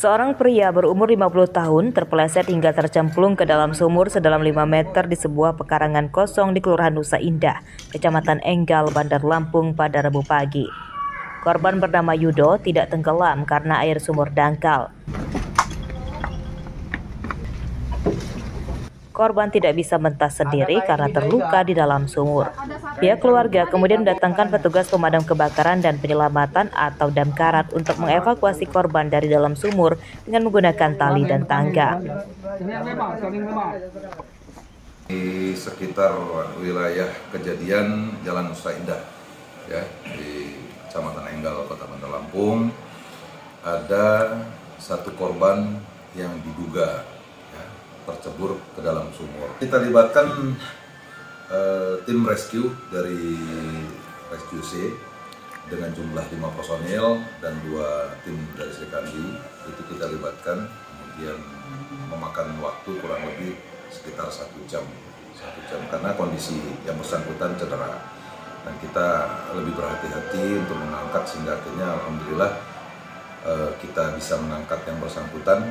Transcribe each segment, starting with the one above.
Seorang pria berumur 50 tahun terpeleset hingga tercemplung ke dalam sumur sedalam 5 meter di sebuah pekarangan kosong di Kelurahan Nusa Indah, Kecamatan Enggal, Bandar Lampung pada Rabu pagi. Korban bernama Yudo tidak tenggelam karena air sumur dangkal. Korban tidak bisa mentas sendiri karena terluka di dalam sumur. Pihak keluarga kemudian mendatangkan petugas pemadam kebakaran dan penyelamatan atau damkarat untuk mengevakuasi korban dari dalam sumur dengan menggunakan tali dan tangga. Di sekitar wilayah kejadian Jalan Nusa Indah, ya, di Kecamatan Enggal, Kota Bandar Lampung, ada satu korban yang diduga tercebur ke dalam sumur. Kita libatkan tim rescue dari Rescue C dengan jumlah 5 personil dan 2 tim dari Sekandi. Itu kita libatkan, kemudian memakan waktu kurang lebih sekitar 1 jam karena kondisi yang bersangkutan cedera. Dan kita lebih berhati-hati untuk mengangkat sehingga akhirnya alhamdulillah kita bisa mengangkat yang bersangkutan.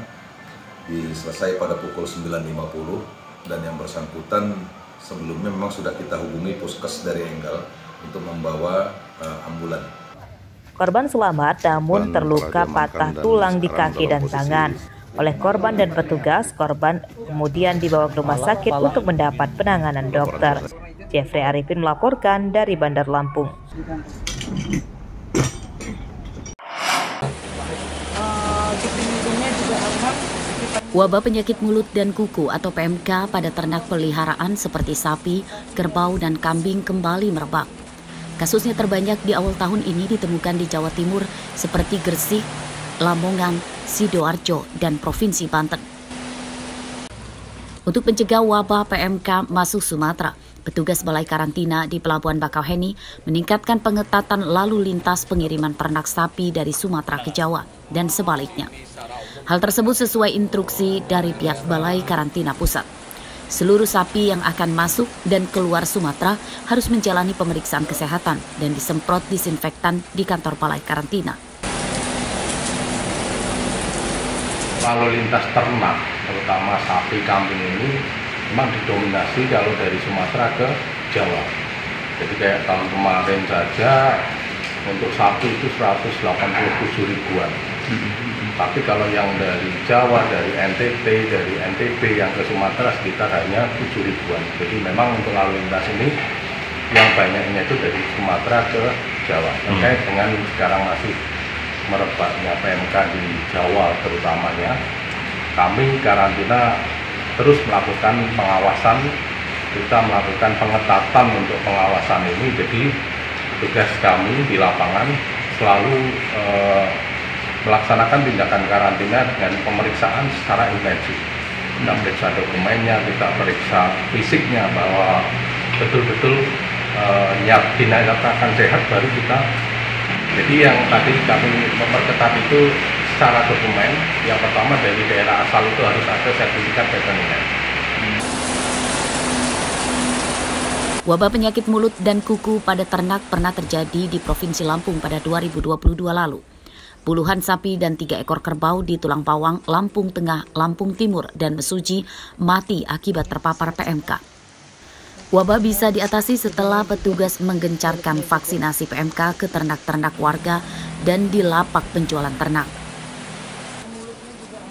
Selesai pada pukul 9.50 dan yang bersangkutan sebelumnya memang sudah kita hubungi puskes dari Enggal untuk membawa ambulan. Korban selamat namun terluka patah tulang di kaki dan tangan. Oleh korban dan petugas, korban kemudian dibawa ke rumah sakit untuk mendapat penanganan dokter. Jeffrey Arifin melaporkan dari Bandar Lampung. Wabah penyakit mulut dan kuku atau PMK pada ternak peliharaan seperti sapi, kerbau, dan kambing kembali merebak. Kasusnya terbanyak di awal tahun ini ditemukan di Jawa Timur seperti Gresik, Lamongan, Sidoarjo, dan Provinsi Banten. Untuk mencegah wabah PMK masuk Sumatera, petugas Balai Karantina di Pelabuhan Bakauheni meningkatkan pengetatan lalu lintas pengiriman pernak sapi dari Sumatera ke Jawa dan sebaliknya. Hal tersebut sesuai instruksi dari pihak Balai Karantina Pusat. Seluruh sapi yang akan masuk dan keluar Sumatera harus menjalani pemeriksaan kesehatan dan disemprot disinfektan di kantor Balai Karantina. Lalu lintas ternak, terutama sapi, kambing ini memang didominasi kalau dari Sumatera ke Jawa. Jadi kayak tahun kemarin saja untuk sapi itu 187 ribuan. Tapi kalau yang dari Jawa, dari NTB yang ke Sumatera sekitar hanya 7 ribuan. Jadi memang untuk lalu lintas ini yang banyaknya itu dari Sumatera ke Jawa. Terkait dengan sekarang masih merebaknya PMK di Jawa terutamanya, kami karantina terus melakukan pengawasan. Kita melakukan pengetatan untuk pengawasan ini. Jadi tugas kami di lapangan selalu melaksanakan tindakan karantina dengan pemeriksaan secara intensif. Kita periksa dokumennya, kita periksa fisiknya bahwa betul-betul dinyatakan sehat, baru kita. Jadi yang tadi kami memperketat itu secara dokumen. Yang pertama dari daerah asal itu harus ada sertifikat veteriner. Wabah penyakit mulut dan kuku pada ternak pernah terjadi di Provinsi Lampung pada 2022 lalu. Puluhan sapi dan 3 ekor kerbau di Tulang Pawang, Lampung Tengah, Lampung Timur, dan Mesuji mati akibat terpapar PMK. Wabah bisa diatasi setelah petugas menggencarkan vaksinasi PMK ke ternak-ternak warga dan di lapak penjualan ternak.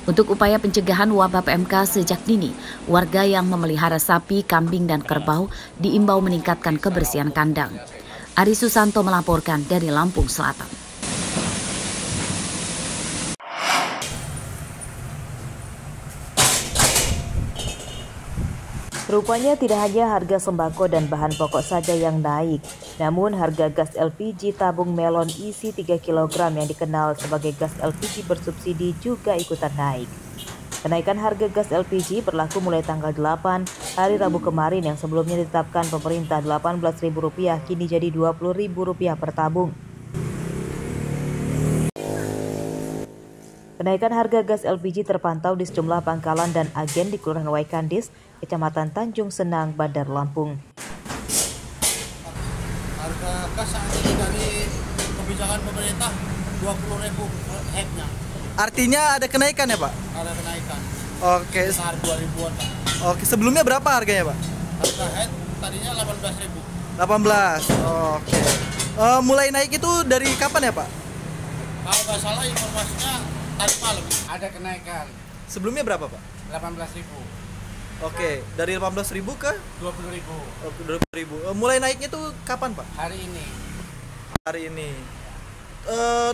Untuk upaya pencegahan wabah PMK sejak dini, warga yang memelihara sapi, kambing, dan kerbau diimbau meningkatkan kebersihan kandang. Ari Susanto melaporkan dari Lampung Selatan. Rupanya tidak hanya harga sembako dan bahan pokok saja yang naik, namun harga gas LPG tabung melon isi 3 kg yang dikenal sebagai gas LPG bersubsidi juga ikutan naik. Kenaikan harga gas LPG berlaku mulai tanggal 8 hari Rabu kemarin yang sebelumnya ditetapkan pemerintah Rp18.000 kini jadi Rp20.000 per tabung. Kenaikan harga gas LPG terpantau di sejumlah pangkalan dan agen di Kelurahan Waikandis, Kecamatan Tanjung Senang, Bandar Lampung. Harga gas saat ini dari kebijakan pemerintah 20.000 per hektnya. Artinya ada kenaikan ya Pak? Ada kenaikan. Oke. Sekitar 2.000-an Pak. Oke, sebelumnya berapa harganya Pak? Harga head tadinya 18.000. 18. Oke. Mulai naik itu dari kapan ya Pak? Kalau nggak salah informasinya tadi malam. Ada kenaikan. Sebelumnya berapa Pak? 18.000. Oke, dari 18.000 ke 20.000. 20.000. Mulai naiknya tuh kapan Pak? Hari ini. Hari ini.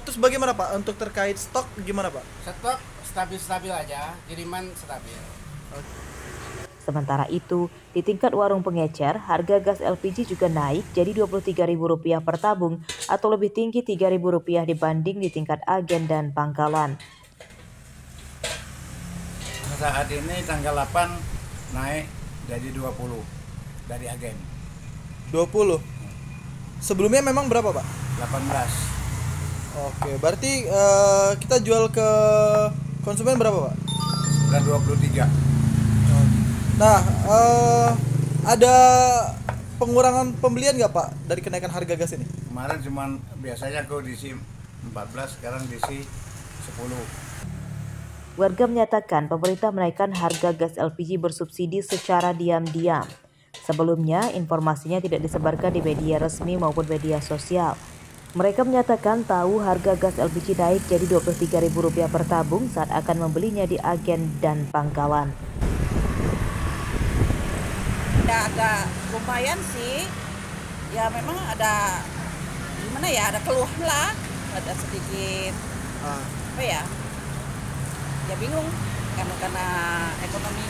Terus bagaimana Pak untuk terkait stok gimana Pak? Stok stabil-stabil aja, kiriman stabil. Sementara itu, di tingkat warung pengecer, harga gas LPG juga naik jadi Rp23.000 per tabung atau lebih tinggi Rp3.000 dibanding di tingkat agen dan pangkalan. Saat ini tanggal 8 naik jadi 20 dari agen. 20. Sebelumnya memang berapa Pak? 18. Oke, berarti kita jual ke konsumen berapa Pak? Dan 23. Nah, ada pengurangan pembelian nggak Pak dari kenaikan harga gas ini? Kemarin cuman biasanya aku diisi 14, sekarang diisi 10. Warga menyatakan pemerintah menaikkan harga gas LPG bersubsidi secara diam-diam. Sebelumnya, informasinya tidak disebarkan di media resmi maupun media sosial. Mereka menyatakan tahu harga gas LPG naik jadi Rp23.000 per tabung saat akan membelinya di agen dan pangkalan. Ya agak lumayan sih, ya memang ada gimana ya, ada keluhan lah, ada sedikit apa ya bingung karena ekonomi.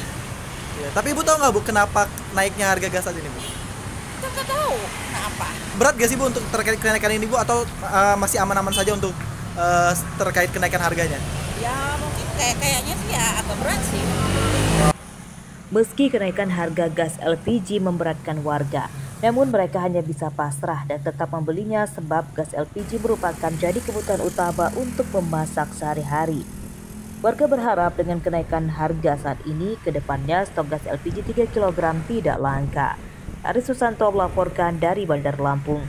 Ya, tapi Ibu tahu nggak Bu kenapa naiknya harga gas saat ini Bu? Kita nggak tahu kenapa. Berat gak sih Bu untuk terkait kenaikan ini Bu atau masih aman-aman saja untuk terkait kenaikan harganya? Ya mungkin kayaknya sih ya agak berat sih. Meski kenaikan harga gas LPG memberatkan warga, namun mereka hanya bisa pasrah dan tetap membelinya sebab gas LPG merupakan jadi kebutuhan utama untuk memasak sehari-hari. Warga berharap dengan kenaikan harga saat ini, ke depannya stok gas LPG 3 kg tidak langka. Aris Susanto melaporkan dari Bandar Lampung.